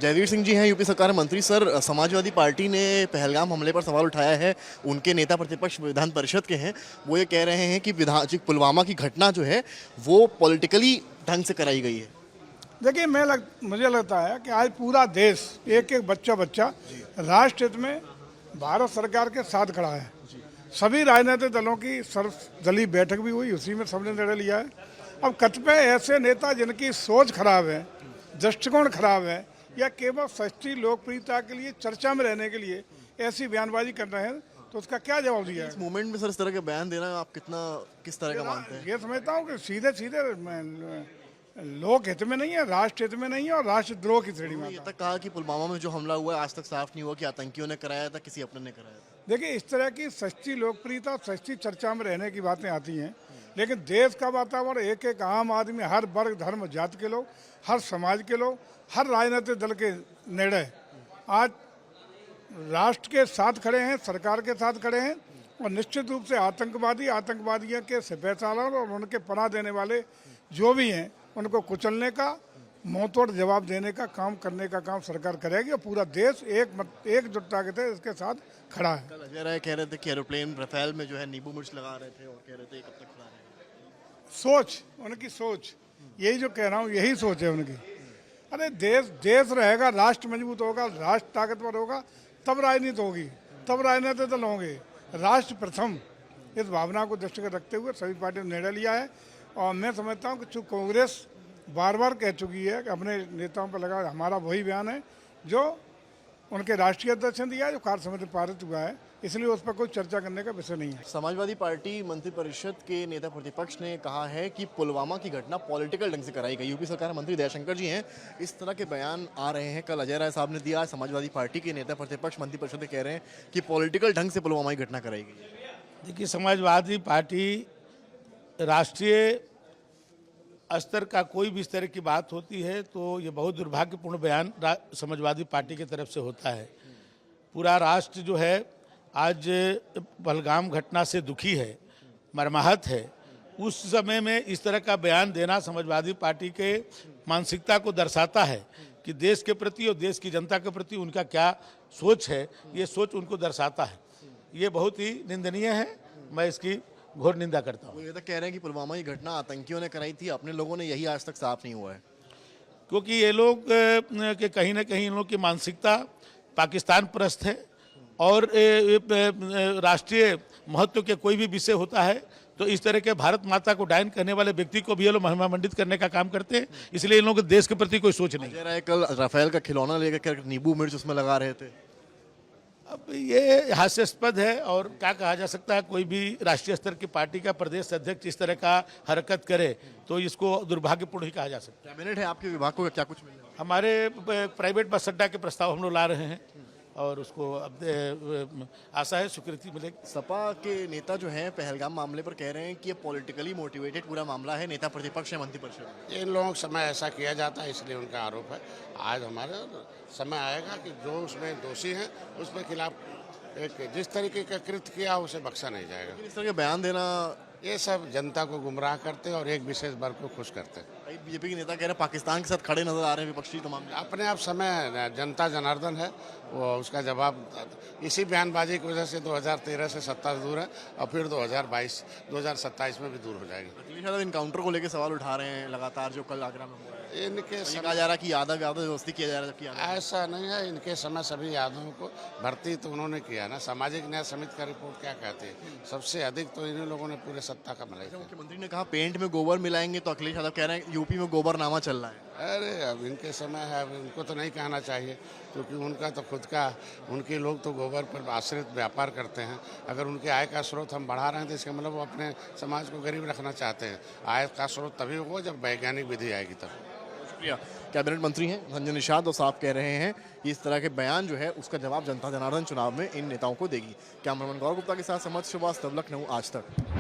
जयवीर सिंह जी हैं यूपी सरकार मंत्री। सर, समाजवादी पार्टी ने पहलगाम हमले पर सवाल उठाया है। उनके नेता प्रतिपक्ष विधान परिषद के हैं, वो ये कह रहे हैं कि पुलवामा की घटना जो है वो पॉलिटिकली ढंग से कराई गई है। देखिए, मुझे लगता है कि आज पूरा देश एक एक बच्चा राष्ट्र हित में भारत सरकार के साथ खड़ा है। सभी राजनीतिक दलों की सर्वदलीय बैठक भी हुई, उसी में सबने निर्णय लिया है। अब कतिपय ऐसे नेता जिनकी सोच खराब है, दृष्टिकोण खराब है, या केवल सच्ची लोकप्रियता के लिए चर्चा में रहने के लिए ऐसी बयानबाजी कर रहे हैं, तो उसका क्या जवाब दिया है? इस मूवमेंट में सर इस तरह के बयान देना आप किस तरह का मानते हैं? ये समझता हूँ कि सीधे लोक हित में नहीं है, राष्ट्र हित में नहीं है और राष्ट्रद्रोह की श्रेणी में। ये तक कहा कि पुलवामा में जो हमला हुआ है आज तक साफ नहीं हुआ कि आतंकियों ने कराया था, किसी अपने ने कराया था। देखिए, इस तरह की सच्ची लोकप्रियता, सच्ची चर्चा में रहने की बातें आती हैं, लेकिन देश का वातावरण एक एक आम आदमी, हर वर्ग धर्म जाति के लोग, हर समाज के लोग, हर राजनीतिक दल के निर्णय आज राष्ट्र के साथ खड़े हैं, सरकार के साथ खड़े हैं। और निश्चित रूप से आतंकवादियों के सिपहसालार और उनके पनाह देने वाले जो भी हैं, उनको कुचलने का, मुंहतोड़ जवाब देने का काम करने का काम सरकार करेगी। और पूरा देश एकजुटता के थे इसके साथ खड़ा है। कल अजय राय कह रहे थे कि एरोप्लेन रफेल में जो है नींबू मिर्च लगा रहे थे और कह रहे थे कब तक खड़ा रहेगा। उनकी सोच यही जो कह रहा हूँ, यही सोच है उनकी। अरे देश रहेगा, राष्ट्र मजबूत होगा, राष्ट्र ताकतवर होगा, तब राजनीति होगी, तब राजनीतिक दल होंगे। राष्ट्र प्रथम, इस भावना को दृष्टिगत रखते हुए सभी पार्टियों ने निर्णय लिया है। और मैं समझता हूँ कि चूँकि कांग्रेस बार बार कह चुकी है कि अपने नेताओं पर लगा, हमारा वही बयान है जो उनके राष्ट्रीय अध्यक्ष ने दिया है, जो कार्य समिति पारित हुआ है, इसलिए उस पर कोई चर्चा करने का विषय नहीं है। समाजवादी पार्टी मंत्रिपरिषद के नेता प्रतिपक्ष ने कहा है कि पुलवामा की घटना पॉलिटिकल ढंग से कराई गई। यूपी सरकार मंत्री दयाशंकर जी हैं, इस तरह के बयान आ रहे हैं। कल अजय राय साहब ने दिया, समाजवादी पार्टी के नेता प्रतिपक्ष मंत्रिपरिषद कह रहे हैं कि पॉलिटिकल ढंग से पुलवामा की घटना कराई गई। देखिए, समाजवादी पार्टी राष्ट्रीय स्तर का कोई भी इस तरह की बात होती है तो ये बहुत दुर्भाग्यपूर्ण बयान समाजवादी पार्टी की तरफ से होता है। पूरा राष्ट्र जो है आज पहलगाम घटना से दुखी है, मर्माहत है। उस समय में इस तरह का बयान देना समाजवादी पार्टी के मानसिकता को दर्शाता है कि देश के प्रति और देश की जनता के प्रति उनका क्या सोच है। ये सोच उनको दर्शाता है। ये बहुत ही निंदनीय है, मैं इसकी घोर निंदा करता हूँ। वो ये तो कह रहे हैं कि पुलवामा की घटना आतंकियों ने कराई थी, अपने लोगों ने, यही आज तक साफ नहीं हुआ है। क्योंकि ये लोग के कहीं ना कहीं इन लोगों की मानसिकता पाकिस्तान परस्त है और राष्ट्रीय महत्व के कोई भी विषय होता है तो इस तरह के भारत माता को डायन करने वाले व्यक्ति को भी ये लोग महिमा मंडित करने का काम करते हैं। इसलिए इन लोगों के देश के प्रति कोई सोच नहीं। अजय राय कल राफेल का खिलौना लेकर नींबू मिर्च उसमें लगा रहे थे। अब ये हास्यास्पद है और क्या कहा जा सकता है। कोई भी राष्ट्रीय स्तर की पार्टी का प्रदेश अध्यक्ष इस तरह का हरकत करे तो इसको दुर्भाग्यपूर्ण ही कहा जा सकता है। कैबिनेट है आपके विभाग को, क्या कुछ मिलेगा? हमारे प्राइवेट बस अड्डा के प्रस्ताव हम लोग ला रहे हैं और उसको अब आशा है स्वीकृति मिलेगी। सपा के नेता जो हैं पहलगाम मामले पर कह रहे हैं कि ये पॉलिटिकली मोटिवेटेड पूरा मामला है, नेता प्रतिपक्ष है मंत्रिपरिषद। इन लोगों के समय ऐसा किया जाता है, इसलिए उनका आरोप है। आज हमारा समय आएगा कि जो उसमें दोषी हैं उसके खिलाफ एक जिस तरीके का कृत्य किया उसे बख्शा नहीं जाएगा। इस तरह के बयान देना, ये सब जनता को गुमराह करते हैं और एक विशेष वर्ग को खुश करते हैं। बीजेपी के नेता कह रहे हैं पाकिस्तान के साथ खड़े नजर आ रहे हैं विपक्षी तमाम। अपने आप समय जनता जनार्दन है, वो उसका जवाब इसी बयानबाजी की वजह से 2013 से सत्ता से दूर है और फिर 2027 में भी दूर हो जाएगी। अखिलेश यादव इनकाउंटर को लेकर सवाल उठा रहे हैं लगातार, जो कल आगरा में हुआ है। इनके कहा जा रहा है कि यादव दोस्ती किया जा रहा है। ऐसा नहीं है। इनके समय सभी यादवों को भर्ती तो उन्होंने किया ना। सामाजिक न्याय समिति का रिपोर्ट क्या कहती है, सबसे अधिक तो इन्हीं लोगों ने पूरे सत्ता का मिलाई। मुख्यमंत्री ने कहा पेंट में गोबर मिलाएंगे, तो अखिलेश यादव कह रहे हैं यूपी में गोबरनामा चल रहा है। अरे अब इनके समय है, अब इनको तो नहीं कहना चाहिए क्योंकि उनका तो खुद का, उनके लोग तो गोबर पर आश्रित व्यापार करते हैं। अगर उनके आय का स्रोत हम बढ़ा रहे हैं तो इसका मतलब वो अपने समाज को गरीब रखना चाहते हैं। आय का स्रोत तभी होगा जब वैज्ञानिक विधि आएगी तब। शुक्रिया। कैबिनेट मंत्री हैं संजय निषाद और साफ कह रहे हैं कि इस तरह के बयान जो है उसका जवाब जनता जनार्दन चुनाव में इन नेताओं को देगी। कैमरामैन गौरव गुप्ता के साथ समर्थ श्रीवास्तव, लखनऊ, आज तक।